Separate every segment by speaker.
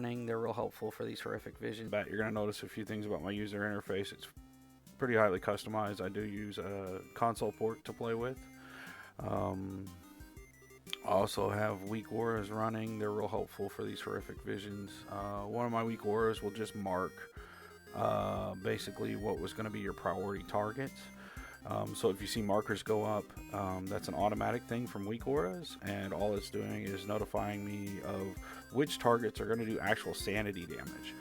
Speaker 1: running. They're real helpful for these horrific visions.
Speaker 2: But you're going to notice a few things about my user interface. It's pretty highly customized. I do use a console port to play with. I also have weak auras running. They're real helpful for these horrific visions. One of my weak auras will just mark basically what was going to be your priority targets. So if you see markers go up, that's an automatic thing from weak auras, and all it's doing is notifying me of which targets are going to do actual sanity damage.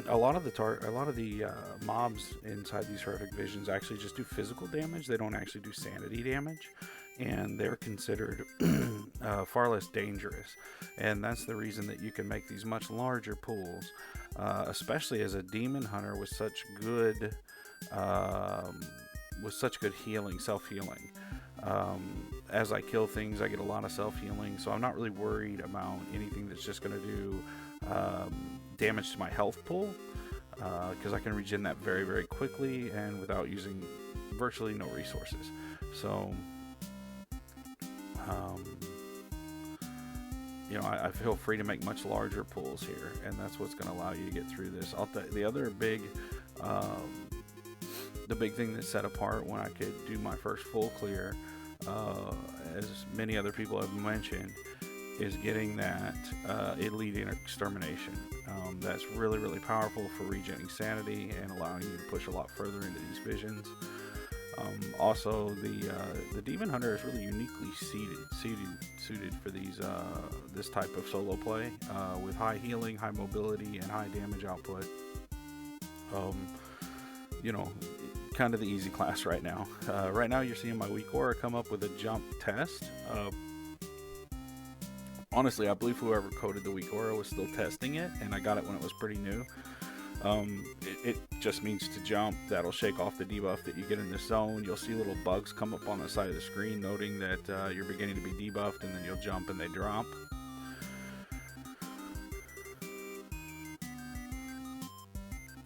Speaker 2: A lot of the mobs inside these horrific visions actually just do physical damage. They don't actually do sanity damage, and they're considered far less dangerous. And that's the reason that you can make these much larger pools, especially as a demon hunter with such good healing, self-healing. As I kill things, I get a lot of self-healing, so I'm not really worried about anything that's just going to do damage to my health pool, because I can regen that very, very quickly and without using virtually no resources. So, I feel free to make much larger pools here, and that's what's going to allow you to get through this. The other big the big thing that set apart when I could do my first full clear, as many other people have mentioned, is getting that elite extermination. That's really, really powerful for regenerating sanity and allowing you to push a lot further into these visions. Also, the demon hunter is really uniquely suited for this type of solo play, with high healing, high mobility, and high damage output. Kind of the easy class right now. Right now, you're seeing my weak aura come up with a jump test. Honestly, I believe whoever coded the weak aura was still testing it, and I got it when it was pretty new. It just means to jump. That'll shake off the debuff that you get in this zone. You'll see little bugs come up on the side of the screen noting that you're beginning to be debuffed, and then you'll jump and they drop.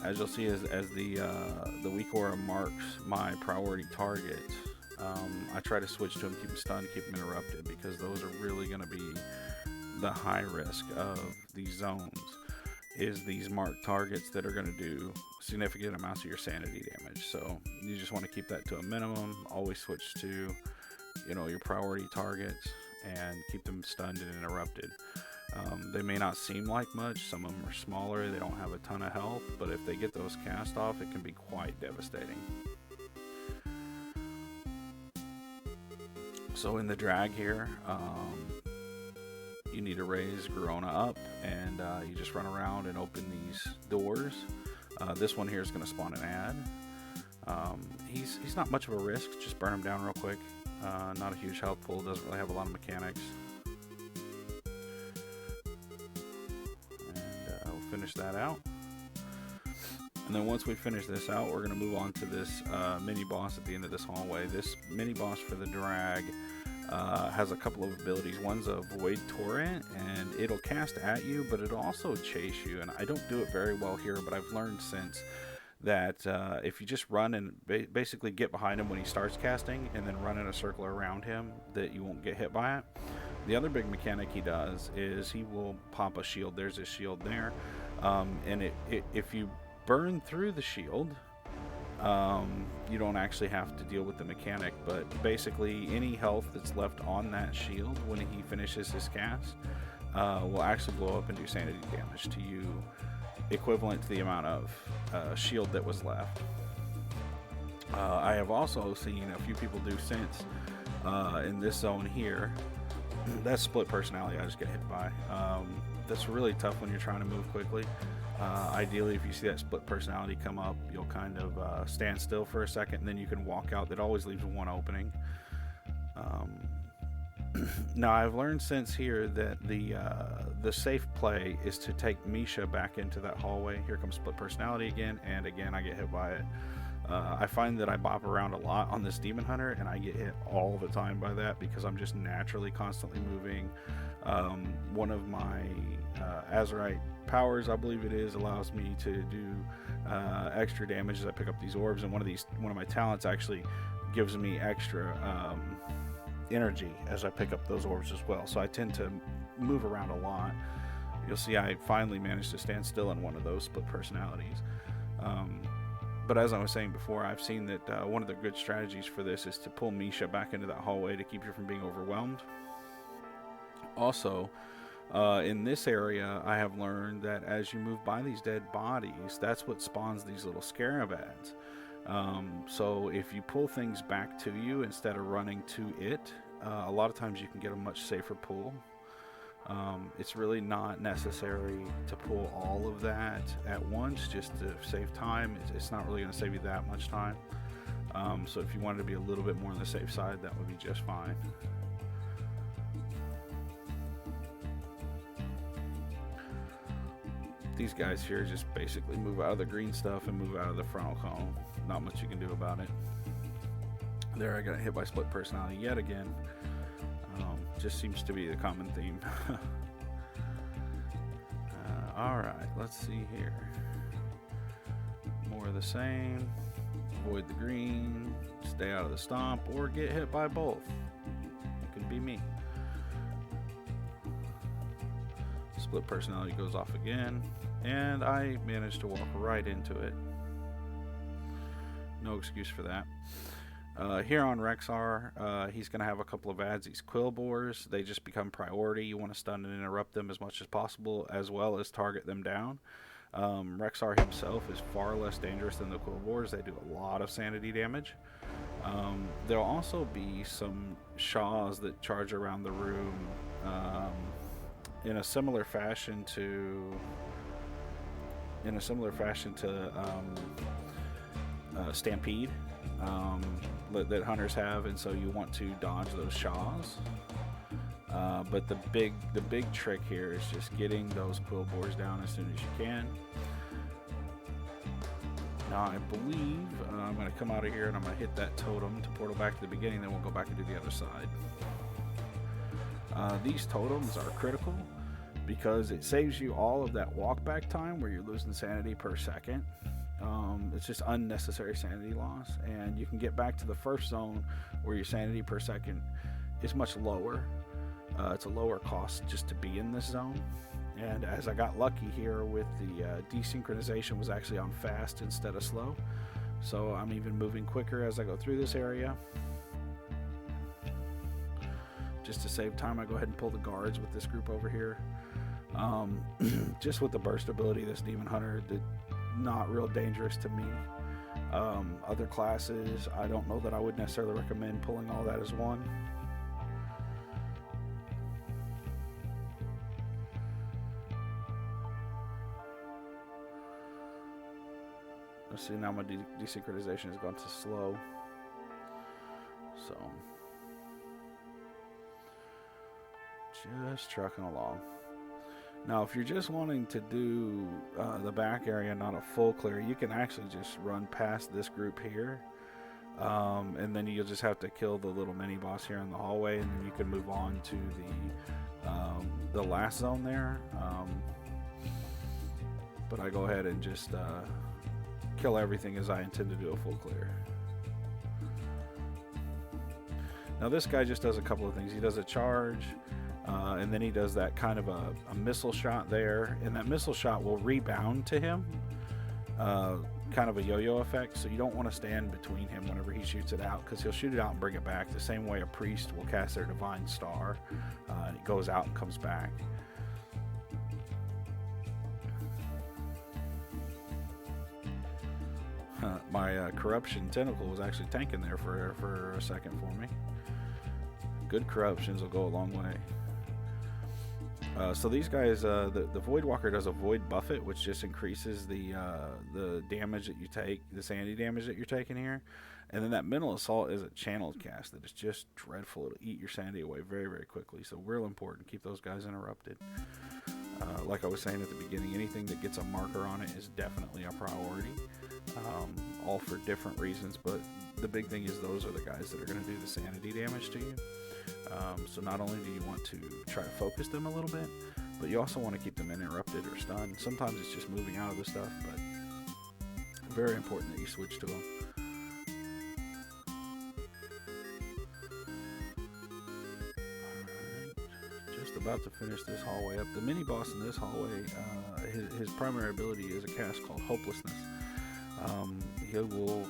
Speaker 2: As you'll see, as the weak aura marks my priority targets, I try to switch to them, keep them stunned, keep them interrupted, because those are really going to be the high risk of these zones, is these marked targets that are going to do significant amounts of your sanity damage. So you just want to keep that to a minimum. Always switch to your priority targets and keep them stunned and interrupted. They may not seem like much. Some of them are smaller. They don't have a ton of health, but if they get those cast off, it can be quite devastating. So in the drag here, you need to raise Garona up, and you just run around and open these doors. This one here is going to spawn an ad. He's not much of a risk. Just burn him down real quick. Not a huge health pool. Doesn't really have a lot of mechanics. Finish that out, and then once we finish this out, we're going to move on to this mini boss at the end of this hallway. This mini boss for the drag has a couple of abilities. One's a void torrent, and it'll cast at you, but it'll also chase you, and I don't do it very well here, but I've learned since that if you just run and basically get behind him when he starts casting and then run in a circle around him, that you won't get hit by it. The other big mechanic he does is he will pop a shield. There's a shield there, and if you burn through the shield, you don't actually have to deal with the mechanic, but basically any health that's left on that shield when he finishes his cast will actually blow up and do sanity damage to you, equivalent to the amount of shield that was left. I have also seen a few people do since in this zone here. That's split personality I just get hit by. That's really tough when you're trying to move quickly. Ideally, if you see that split personality come up, you'll kind of stand still for a second, and then you can walk out. That always leaves one opening. Now, I've learned since here that the safe play is to take Misha back into that hallway. Here comes split personality again, and again I get hit by it. I find that I bop around a lot on this demon hunter, and I get hit all the time by that because I'm just naturally constantly moving. One of my Azurite powers, I believe it is, allows me to do extra damage as I pick up these orbs, and one of my talents actually gives me extra energy as I pick up those orbs as well. So I tend to move around a lot. You'll see I finally managed to stand still in one of those split personalities. But as I was saying before, I've seen that one of the good strategies for this is to pull Misha back into that hallway to keep you from being overwhelmed. Also, in this area, I have learned that as you move by these dead bodies, that's what spawns these little scarab ads. So if you pull things back to you instead of running to it, a lot of times you can get a much safer pull. It's really not necessary to pull all of that at once just to save time. It's not really going to save you that much time. So if you wanted to be a little bit more on the safe side, that would be just fine. These guys here just basically move out of the green stuff and move out of the frontal cone. Not much you can do about it. There, I got hit by split personality yet again. Just seems to be the common theme. Alright, let's see here. More of the same. Avoid the green. Stay out of the stomp. Or get hit by both. It could be me. Split personality goes off again. And I managed to walk right into it. No excuse for that. Here on Rexar, he's going to have a couple of ads. These quill boars, they just become priority. You want to stun and interrupt them as much as possible, as well as target them down. Rexar himself is far less dangerous than the quill boars. They do a lot of sanity damage. There'll also be some Shaws that charge around the room in a similar fashion to Stampede. That hunters have, and so you want to dodge those Shaws. But the big trick here is just getting those quill boars down as soon as you can. Now I believe I'm going to come out of here and I'm going to hit that totem to portal back to the beginning, then we'll go back and do the other side. These totems are critical because it saves you all of that walk back time where you're losing sanity per second. It's just unnecessary sanity loss, and you can get back to the first zone where your sanity per second is much lower. It's a lower cost just to be in this zone, and as I got lucky here with the desynchronization was actually on fast instead of slow, so I'm even moving quicker as I go through this area. Just to save time, I go ahead and pull the guards with this group over here. Just with the burst ability, this demon hunter did not real dangerous to me. Other classes, I don't know that I would necessarily recommend pulling all that as one. Let's see, now my desynchronization has gone to slow. So, just trucking along. Now, if you're just wanting to do the back area, not a full clear, you can actually just run past this group here. And then you'll just have to kill the little mini boss here in the hallway, and then you can move on to the last zone there. But I go ahead and just kill everything as I intend to do a full clear. Now this guy just does a couple of things. He does a charge, and then he does that kind of a missile shot there, and that missile shot will rebound to him, kind of a yo-yo effect, so you don't want to stand between him whenever he shoots it out, because he'll shoot it out and bring it back the same way a priest will cast their divine star, and it goes out and comes back. My corruption tentacle was actually tanking there for a second for me. Good corruptions will go a long way. So these guys, the Void Walker does a Void Buffet, which just increases the damage that you take, the sanity damage that you're taking here. And then that Mental Assault is a channeled cast that is just dreadful. It'll eat your sanity away very, very quickly. So real important. Keep those guys interrupted. Like I was saying at the beginning, anything that gets a marker on it is definitely a priority. All for different reasons, but the big thing is those are the guys that are going to do the sanity damage to you. So not only do you want to try to focus them a little bit, but you also want to keep them interrupted or stunned. Sometimes it's just moving out of the stuff, but very important that you switch to them. Alright, just about to finish this hallway up. The mini boss in this hallway, his primary ability is a cast called Hopelessness. He will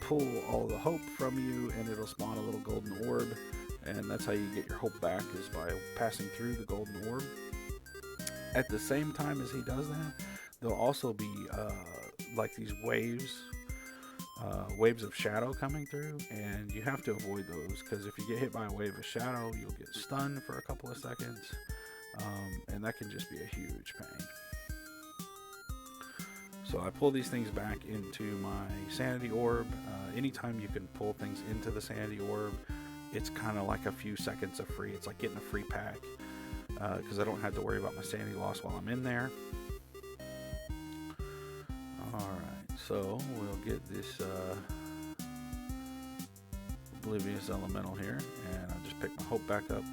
Speaker 2: pull all the hope from you, and it'll spawn a little golden orb, and that's how you get your hope back, is by passing through the golden orb. At the same time as he does that, there'll also be like these waves of shadow coming through, and you have to avoid those, because if you get hit by a wave of shadow, you'll get stunned for a couple of seconds, and that can just be a huge pain. So I pull these things back into my sanity orb. Anytime you can pull things into the sanity orb, it's kind of like a few seconds of free. It's like getting a free pack, because I don't have to worry about my sanity loss while I'm in there. Alright, so we'll get this Oblivious Elemental here, and I'll just pick my hope back up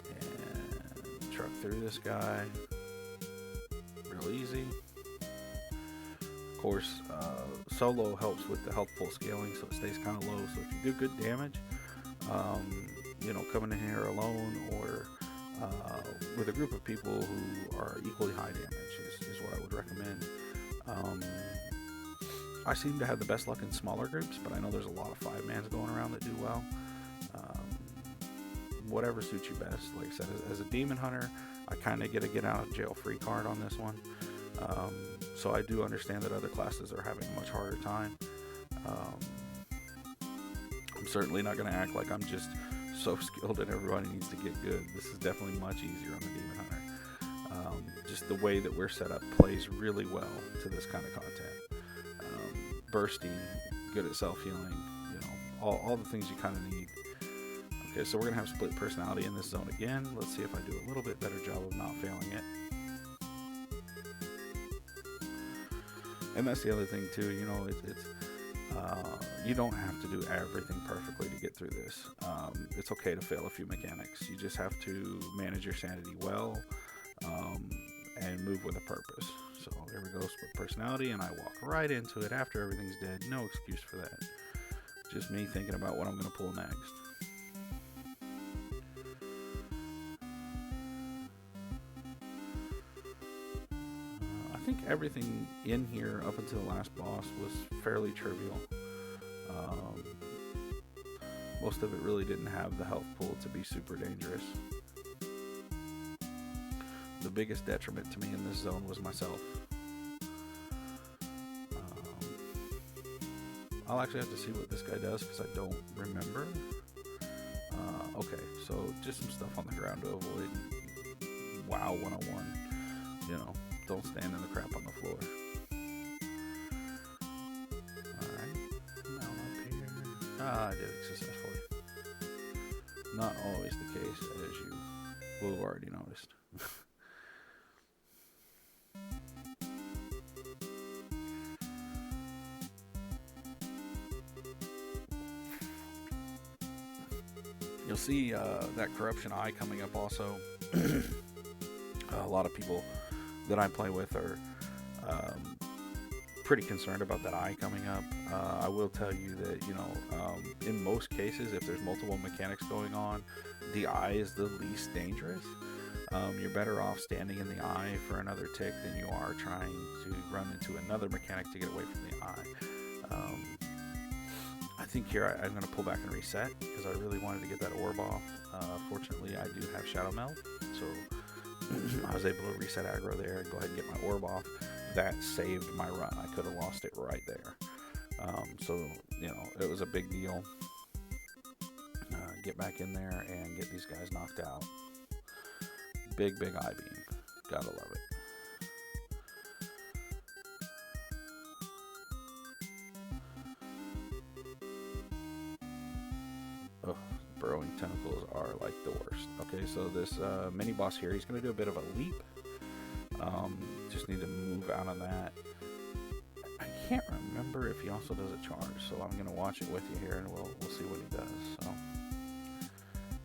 Speaker 2: and truck through this guy real easy. Of course, solo helps with the health pool scaling, so it stays kind of low. So if you do good damage, coming in here alone or with a group of people who are equally high damage is what I would recommend. I seem to have the best luck in smaller groups, but I know there's a lot of 5-mans going around that do well. Whatever suits you best. Like I said, as a demon hunter, I kind of get a get out of jail free card on this one. So I do understand that other classes are having a much harder time. I'm certainly not going to act like I'm just so skilled and everybody needs to get good. This is definitely much easier on the demon hunter. Just the way that we're set up plays really well to this kind of content. Bursting, good at self-healing, all the things you kind of need. Okay, so we're going to have split personality in this zone again. Let's see if I do a little bit better job of not failing it. And that's the other thing too, you don't have to do everything perfectly to get through this. It's okay to fail a few mechanics. You just have to manage your sanity well, and move with a purpose. So here we go, split personality, and I walk right into it after everything's dead. No excuse for that. Just me thinking about what I'm going to pull next. I think everything in here up until the last boss was fairly trivial. Most of it really didn't have the health pool to be super dangerous. The biggest detriment to me in this zone was myself. I'll actually have to see what this guy does because I don't remember. Okay, so just some stuff on the ground to avoid. WoW 101. Don't stand in the crap on the floor. Alright, now up here. I did it successfully. Not always the case, as you will have already noticed. You'll see that corruption eye coming up also. A lot of people that I play with are pretty concerned about that eye coming up. I will tell you that, in most cases, if there's multiple mechanics going on, the eye is the least dangerous. You're better off standing in the eye for another tick than you are trying to run into another mechanic to get away from the eye. I think here I'm going to pull back and reset because I really wanted to get that orb off. Fortunately, I do have Shadow Meld, so I was able to reset aggro there and go ahead and get my orb off. That saved my run. I could have lost it right there. So, it was a big deal. Get back in there and get these guys knocked out. Big eye beam. Gotta love it. Oh, burrowing tentacles are like the worst. Okay, so this mini boss here, he's going to do a bit of a leap. Just need to move out of that. I can't remember if he also does a charge, so I'm going to watch it with you here, and we'll see what he does. So,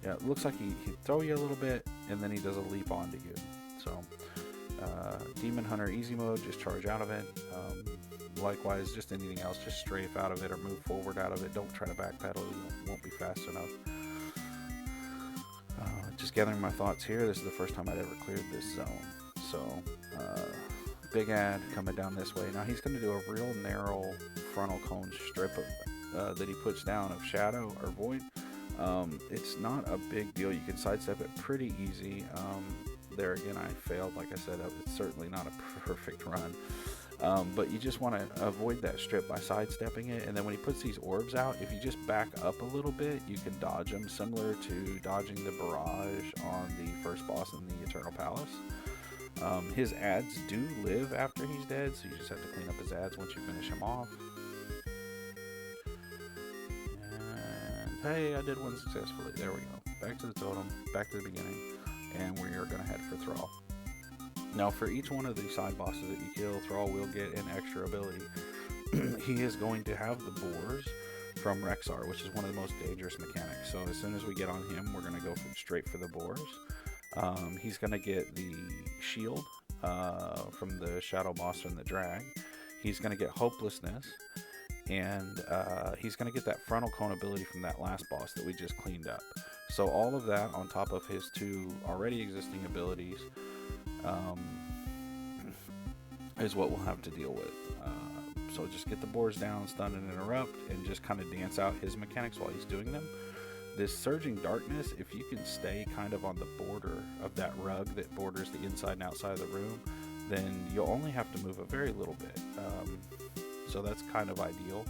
Speaker 2: yeah, it looks like he'd throw you a little bit, and then he does a leap onto you. So, Demon Hunter easy mode, just charge out of it. Likewise, just anything else, just strafe out of it or move forward out of it. Don't try to backpedal, you won't be fast enough. just gathering my thoughts here. This is the first time I'd ever cleared this zone. So, big ad coming down this way. Now he's going to do a real narrow frontal cone strip of, that he puts down of shadow or void. It's not a big deal. You can sidestep it pretty easy. There again, I failed. Like I said, it's certainly not a perfect run. But you just want to avoid that strip by sidestepping it. And then when he puts these orbs out, if you just back up a little bit, you can dodge them, similar to dodging the barrage on the first boss in the Eternal Palace. His ads do live after he's dead, so you just have to clean up his ads once you finish him off. And hey, I did one successfully. There we go. Back to the totem, back to the beginning, and we are going to head for Thrall. Now, for each one of these side bosses that you kill, Thrall will get an extra ability. He is going to have the boars from Rexar, which is one of the most dangerous mechanics. So as soon as we get on him, we're going to go straight for the boars. He's going to get the shield from the shadow boss and the drag. He's going to get hopelessness, and he's going to get that frontal cone ability from that last boss that we just cleaned up. So all of that on top of his two already existing abilities is what we'll have to deal with. So just get the boars down, stun and interrupt, and just kind of dance out his mechanics while he's doing them. This Surging Darkness, if you can stay kind of on the border of that rug that borders the inside and outside of the room, then you'll only have to move a very little bit. So that's kind of ideal.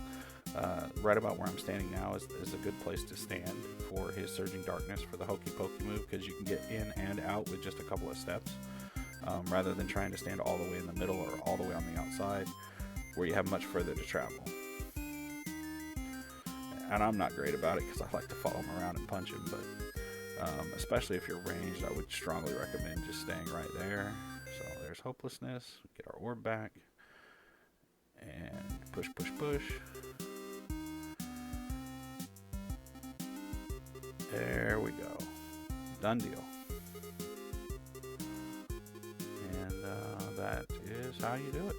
Speaker 2: Right about where I'm standing now is a good place to stand for his Surging Darkness for the Hokey Pokey move, because you can get in and out with just a couple of steps, rather than trying to stand all the way in the middle or all the way on the outside, where you have much further to travel. And I'm not great about it because I like to follow him around and punch him, but especially if you're ranged, I would strongly recommend just staying right there. So there's hopelessness. Get our orb back. And push, push, push. There we go. Done deal. And that is how you do it.